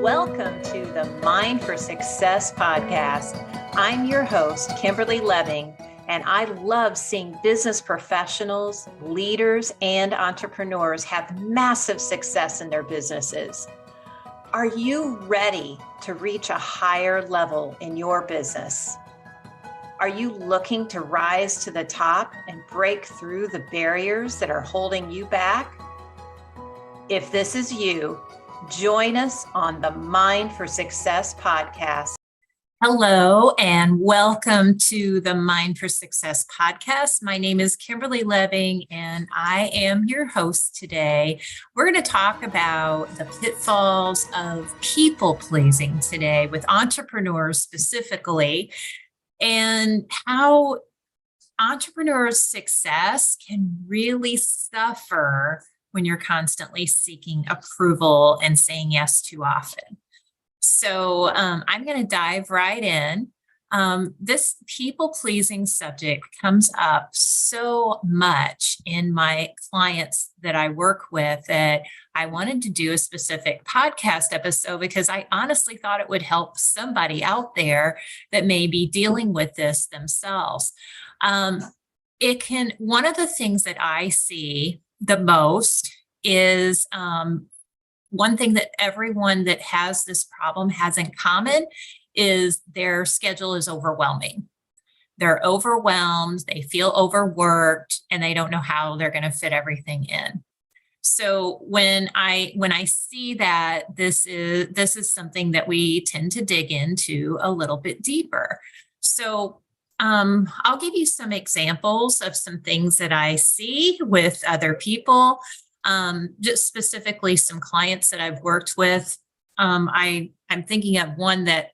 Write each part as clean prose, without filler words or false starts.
Welcome to the Mind for Success podcast. I'm your host, Kimberly Lebbing, and I love seeing business professionals, leaders, and entrepreneurs have massive success in their businesses. Are you ready to reach a higher level in your business? Are you looking to rise to the top and break through the barriers that are holding you back? If this is you, join us on the Mind for Success podcast. Hello, and welcome to the Mind for Success podcast. My name is Kimberly Lebbing, and I am your host today. We're going to talk about the pitfalls of people pleasing today with entrepreneurs specifically, and how entrepreneurs' success can really suffer when you're constantly seeking approval and saying yes too often. So I'm going to dive right in. This people-pleasing subject comes up so much in my clients that I work with that I wanted to do a specific podcast episode because I honestly thought it would help somebody out there that may be dealing with this themselves. One of the things that I see the most is one thing that everyone that has this problem has in common is their schedule is overwhelming. They're overwhelmed, they feel overworked, and they don't know how they're going to fit everything in. So when I see that, this is something that we tend to dig into a little bit deeper. So I'll give you some examples of some things that I see with other people, just specifically some clients that I've worked with. I'm thinking of one that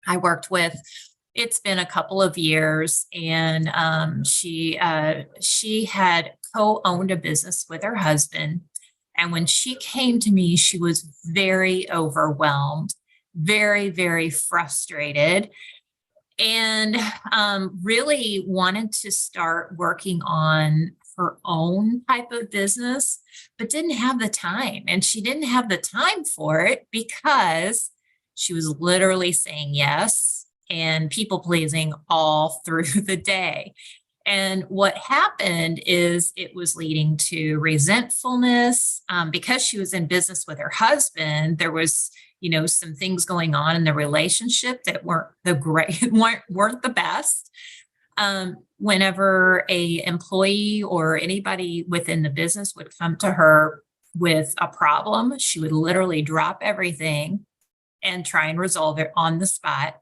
I worked with. It's been a couple of years, and she had co-owned a business with her husband. And when she came to me, she was very overwhelmed, very, very frustrated, and really wanted to start working on her own type of business, but didn't have the time. And she didn't have the time for it because she was literally saying yes and people pleasing all through the day. And what happened is it was leading to resentfulness because she was in business with her husband. There was some things going on in the relationship that weren't the best. Whenever a employee or anybody within the business would come to her with a problem, she would literally drop everything and try and resolve it on the spot.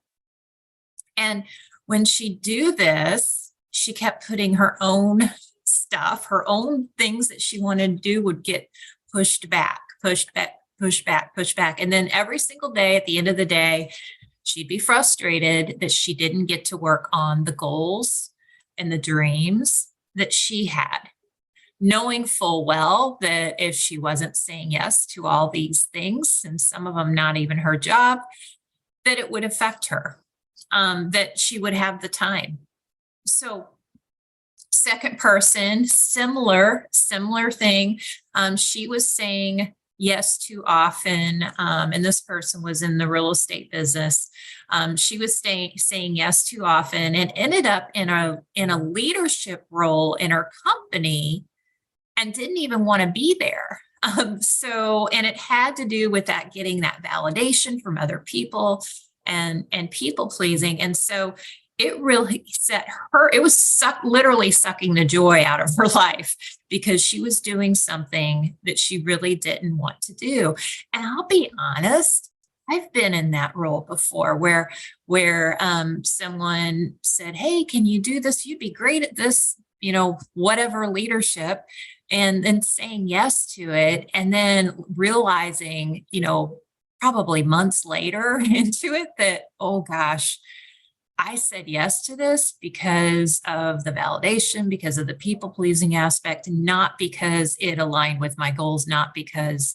And when she'd do this, she kept putting her own stuff, her own things that she wanted to do would get pushed back. And then every single day, at the end of the day, she'd be frustrated that she didn't get to work on the goals and the dreams that she had, knowing full well that if she wasn't saying yes to all these things, and some of them not even her job, that it would affect her, that she would have the time. So second person, similar thing. She was saying yes too often. And this person was in the real estate business. She was saying yes too often and ended up in a leadership role in her company and didn't even want to be there. And it had to do with that, getting that validation from other people and people pleasing. And so it really literally sucking the joy out of her life because she was doing something that she really didn't want to do. And I'll be honest, I've been in that role before where someone said, "Hey, can you do this? You'd be great at this, whatever leadership," and then saying yes to it. And then realizing, probably months later into it that, oh gosh, I said yes to this because of the validation, because of the people-pleasing aspect, not because it aligned with my goals, not because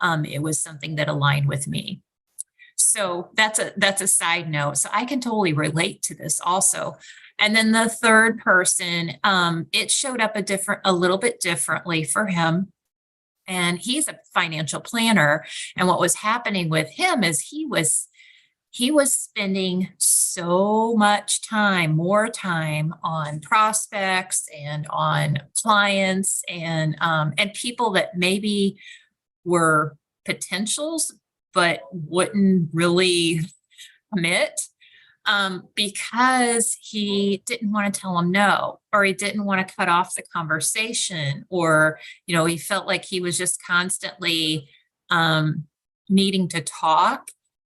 it was something that aligned with me. So that's a side note. So I can totally relate to this also. And then the third person, it showed up a little bit differently for him. And he's a financial planner. And what was happening with him is he was spending so much time, more time on prospects and on clients and people that maybe were potentials, but wouldn't really commit, because he didn't want to tell them no, or he didn't want to cut off the conversation, or, he felt like he was just constantly needing to talk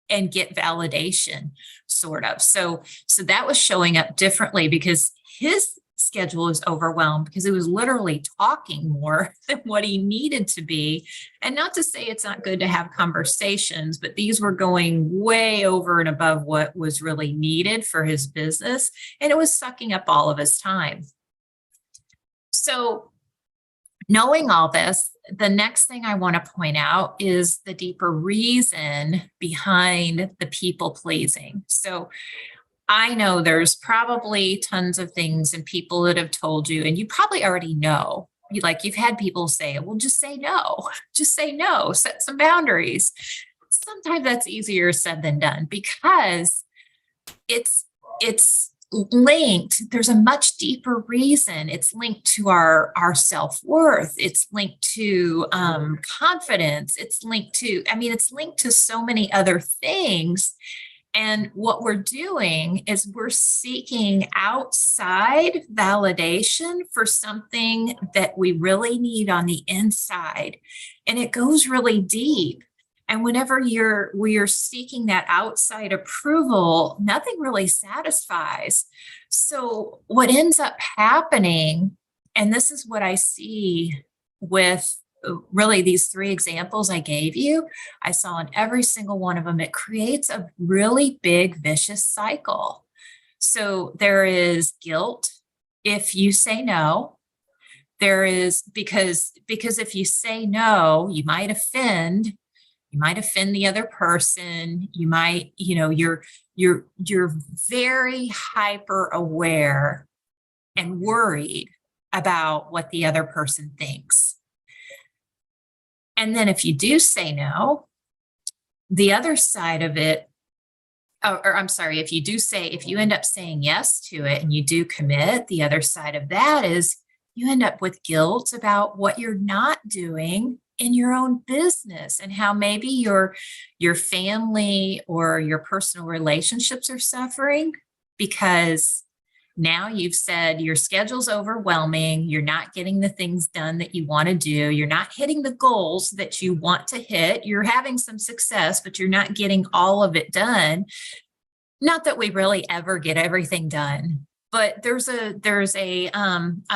and get validation, sort of. So that was showing up differently because his schedule was overwhelmed because he was literally talking more than what he needed to be. And not to say it's not good to have conversations, but these were going way over and above what was really needed for his business. And it was sucking up all of his time. So knowing all this, the next thing I want to point out is the deeper reason behind the people pleasing. So I know there's probably tons of things and people that have told you, and you probably already know, you've had people say, well, just say no, set some boundaries. Sometimes that's easier said than done because it's linked. There's a much deeper reason. It's linked to our self-worth. It's linked to confidence. It's linked to so many other things. And what we're doing is we're seeking outside validation for something that we really need on the inside. And it goes really deep. And whenever we're seeking that outside approval, nothing really satisfies. So what ends up happening, and this is what I see with really these 3 examples I gave you, I saw in every single one of them, it creates a really big vicious cycle. So there is guilt if you say no. There is because if you say no, you might offend the other person. You might, you're very hyper aware and worried about what the other person thinks. And then if you do say no, the other side of it, if you end up saying yes to it and you do commit, the other side of that is you end up with guilt about what you're not doing in your own business and how maybe your family or your personal relationships are suffering because now you've said your schedule's overwhelming. You're not getting the things done that you want to do. You're not hitting the goals that you want to hit. You're having some success, but you're not getting all of it done. Not that we really ever get everything done, but there's a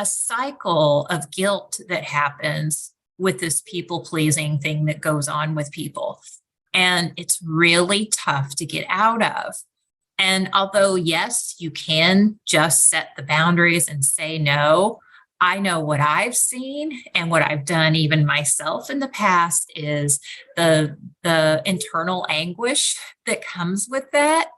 cycle of guilt that happens with this people pleasing thing that goes on with people. And it's really tough to get out of. And although, yes, you can just set the boundaries and say no, I know what I've seen and what I've done even myself in the past is the internal anguish that comes with that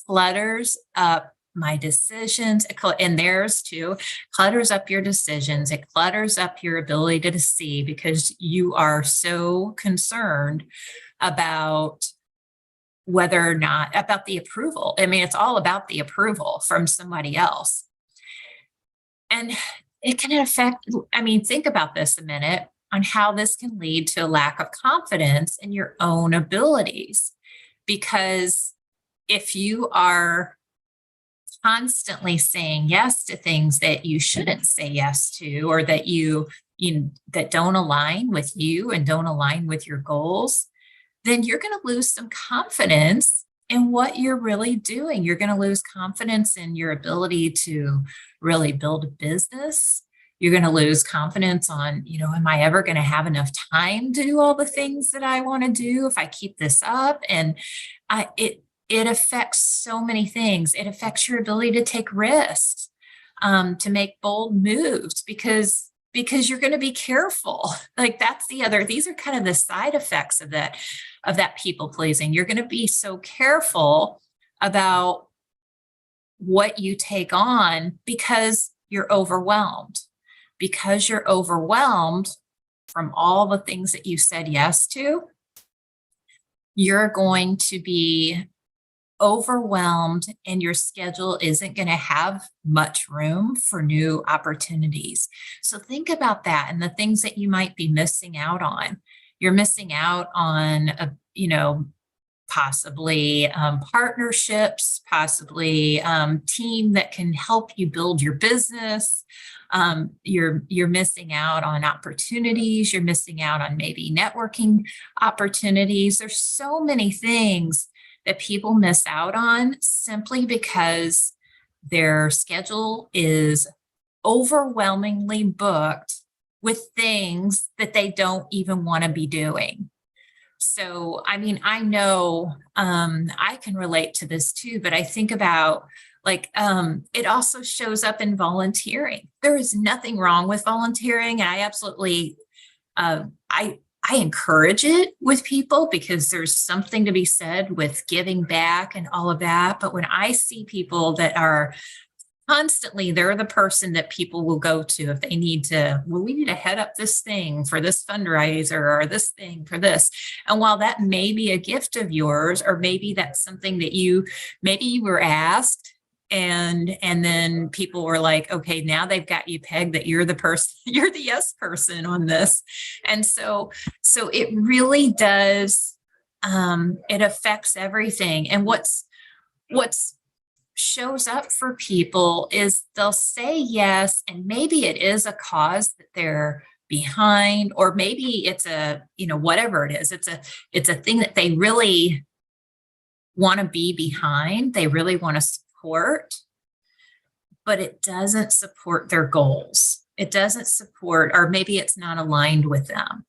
clutters up my decisions, and theirs too, clutters up your decisions. It clutters up your ability to see because you are so concerned about whether or not, about the approval. I mean, it's all about the approval from somebody else. And it can affect, think about this a minute on how this can lead to a lack of confidence in your own abilities. Because if you are constantly saying yes to things that you shouldn't say yes to, or that that don't align with you and don't align with your goals, then you're going to lose some confidence in what you're really doing. You're going to lose confidence in your ability to really build a business. You're going to lose confidence on, am I ever going to have enough time to do all the things that I want to do if I keep this up? And it affects so many things. It affects your ability to take risks, to make bold moves, because you're going to be careful. Like these are kind of the side effects of that people pleasing. You're going to be so careful about what you take on because you're overwhelmed. Because you're overwhelmed, from all the things that you said yes to, you're going to be overwhelmed and your schedule isn't going to have much room for new opportunities. So think about that and the things that you might be missing out on. You're missing out on, possibly partnerships, possibly team that can help you build your business. You're missing out on opportunities. You're missing out on maybe networking opportunities. There's so many things that people miss out on simply because their schedule is overwhelmingly booked with things that they don't even want to be doing. So, I mean, I know I can relate to this too, but I think about it also shows up in volunteering. There is nothing wrong with volunteering. And I absolutely, I encourage it with people because there's something to be said with giving back and all of that. But when I see people that are constantly, they're the person that people will go to if they need to, well, we need to head up this thing for this fundraiser or this thing for this. And while that may be a gift of yours, or maybe that's something that maybe you were asked and then people were like, okay, now they've got you pegged that you're the person, you're the yes person on this. And so it really does, it affects everything. And what's shows up for people is they'll say yes, and maybe it is a cause that they're behind, or maybe it's whatever it is, it's a thing that they really want to be behind, they really want to support, but it doesn't support their goals. It doesn't support, or maybe it's not aligned with them.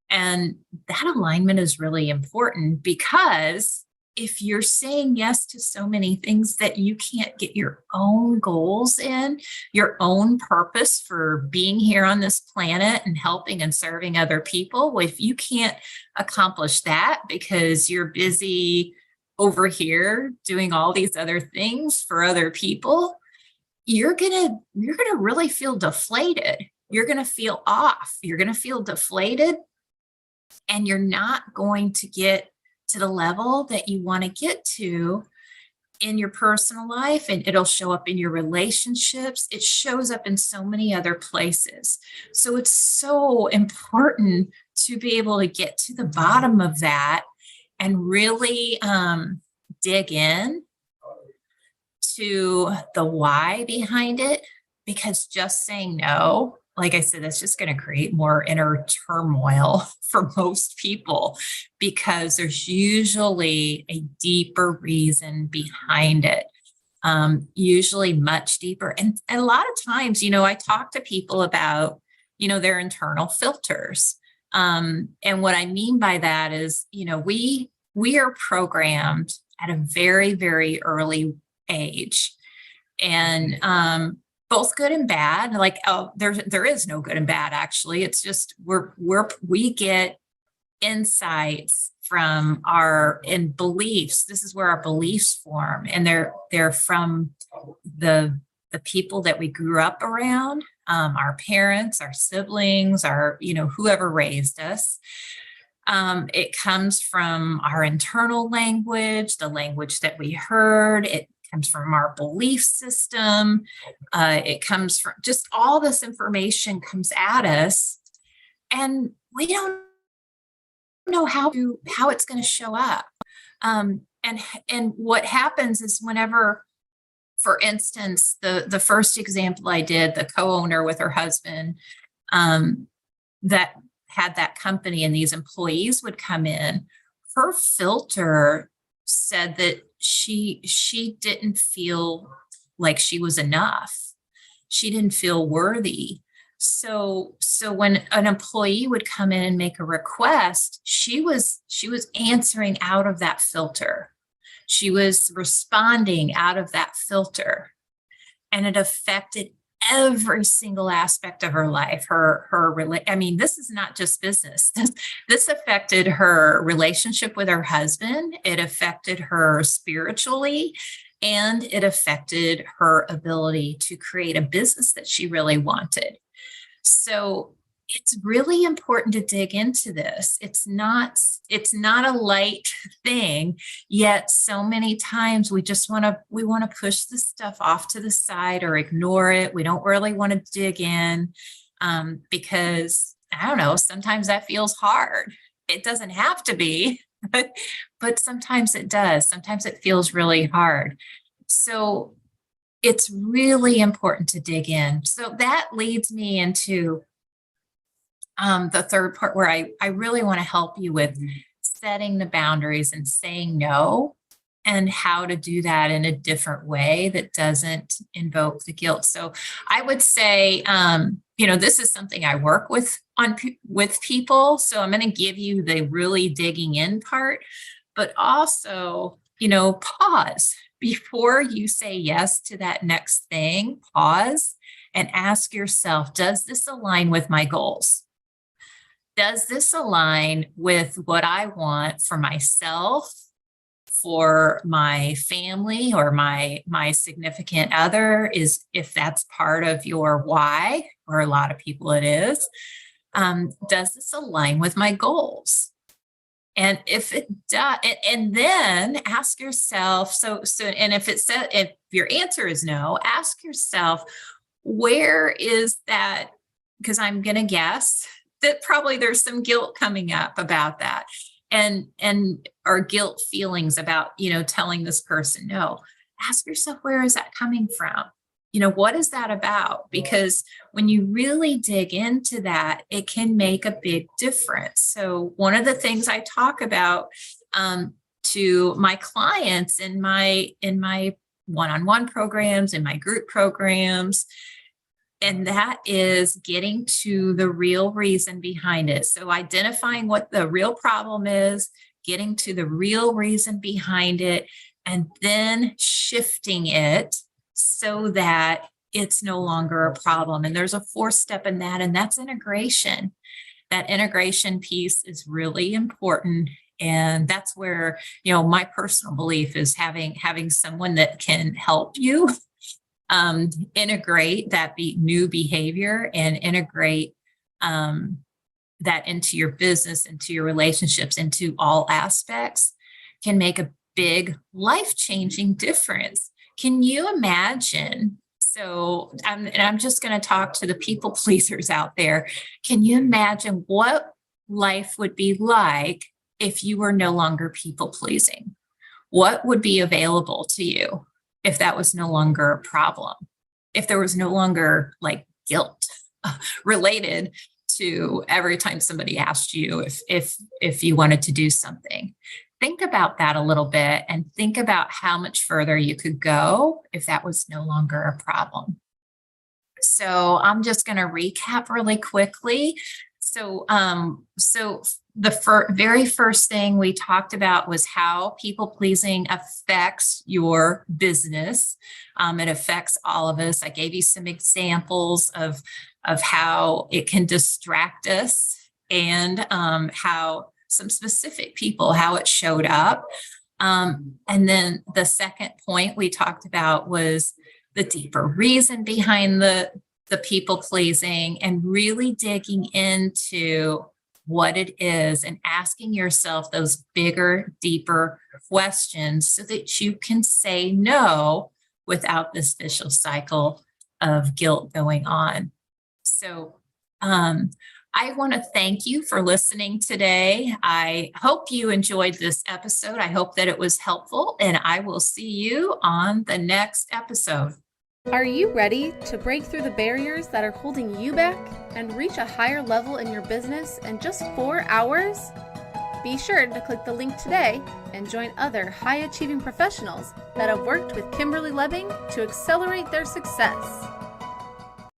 And that alignment is really important, because if you're saying yes to so many things that you can't get your own goals in, your own purpose for being here on this planet and helping and serving other people, if you can't accomplish that because you're busy over here doing all these other things for other people, you're gonna really feel deflated. You're gonna feel off. You're gonna feel deflated, and you're not going to get to the level that you want to get to in your personal life, and it'll show up in your relationships. It shows up in so many other places. So it's so important to be able to get to the bottom of that and really dig in to the why behind it, because just saying no, like I said, that's just going to create more inner turmoil for most people, because there's usually a deeper reason behind it, usually much deeper. And a lot of times, I talk to people about, their internal filters. And what I mean by that is, we are programmed at a very, very early age. And both good and bad. Like, there is no good and bad, actually. It's just we get insights from our beliefs. This is where our beliefs form, and they're from the people that we grew up around, our parents, our siblings, our whoever raised us. It comes from our internal language, the language that we heard. It comes from our belief system. It comes from just all this information comes at us, and we don't know how it's going to show up. And what happens is, whenever, for instance, the first example I did, the co-owner with her husband, that had that company, and these employees would come in, her filter said that she didn't feel like she was enough. She didn't feel worthy. So when an employee would come in and make a request, she was answering out of that filter. She was responding out of that filter, and it affected every single aspect of her life. This is not just business. This affected her relationship with her husband. It affected her spiritually, and it affected her ability to create a business that she really wanted. So it's really important to dig into this. It's not a light thing, yet so many times we want to push this stuff off to the side or ignore it. We don't really want to dig in because I don't know, sometimes that feels hard. It doesn't have to be, but sometimes it does. Sometimes it feels really hard. So it's really important to dig in. So that leads me into the third part where I really want to help you with setting the boundaries and saying no and how to do that in a different way that doesn't invoke the guilt. So I would say, this is something I work with with people. So I'm going to give you the really digging in part, but also, pause before you say yes to that next thing. Pause and ask yourself, does this align with my goals? Does this align with what I want for myself, for my family, or my significant other? If that's part of your why, or a lot of people it is, does this align with my goals? And if it does, and then ask yourself, and if your answer is no, ask yourself, where is that? Because I'm going to guess that probably there's some guilt coming up about that, and or guilt feelings about, telling this person no. Ask yourself, where is that coming from? What is that about? Because when you really dig into that, it can make a big difference. So one of the things I talk about to my clients in my one-on-one programs, in my group programs, and that is getting to the real reason behind it. So identifying what the real problem is, getting to the real reason behind it, and then shifting it so that it's no longer a problem. And there's a fourth step in that, and that's integration. That integration piece is really important. And that's where, my personal belief is having someone that can help you integrate that new behavior and integrate that into your business, into your relationships, into all aspects, can make a big life-changing difference. Can you imagine? So I'm just going to talk to the people pleasers out there. Can you imagine what life would be like if you were no longer people pleasing? What would be available to you if that was no longer a problem? If there was no longer like guilt related to every time somebody asked you if you wanted to do something. Think about that a little bit and think about how much further you could go if that was no longer a problem. So I'm just going to recap really quickly. So the very first thing we talked about was how people pleasing affects your business. It affects all of us. I gave you some examples of how it can distract us, and how some specific people, how it showed up. And then the second point we talked about was the deeper reason behind the people pleasing, and really digging into what it is and asking yourself those bigger, deeper questions so that you can say no without this vicious cycle of guilt going on. So I want to thank you for listening today. I hope you enjoyed this episode. I hope that it was helpful, and I will see you on the next episode. Are you ready to break through the barriers that are holding you back and reach a higher level in your business in just 4 hours? Be sure to click the link today and join other high-achieving professionals that have worked with Kimberly Lebbing to accelerate their success.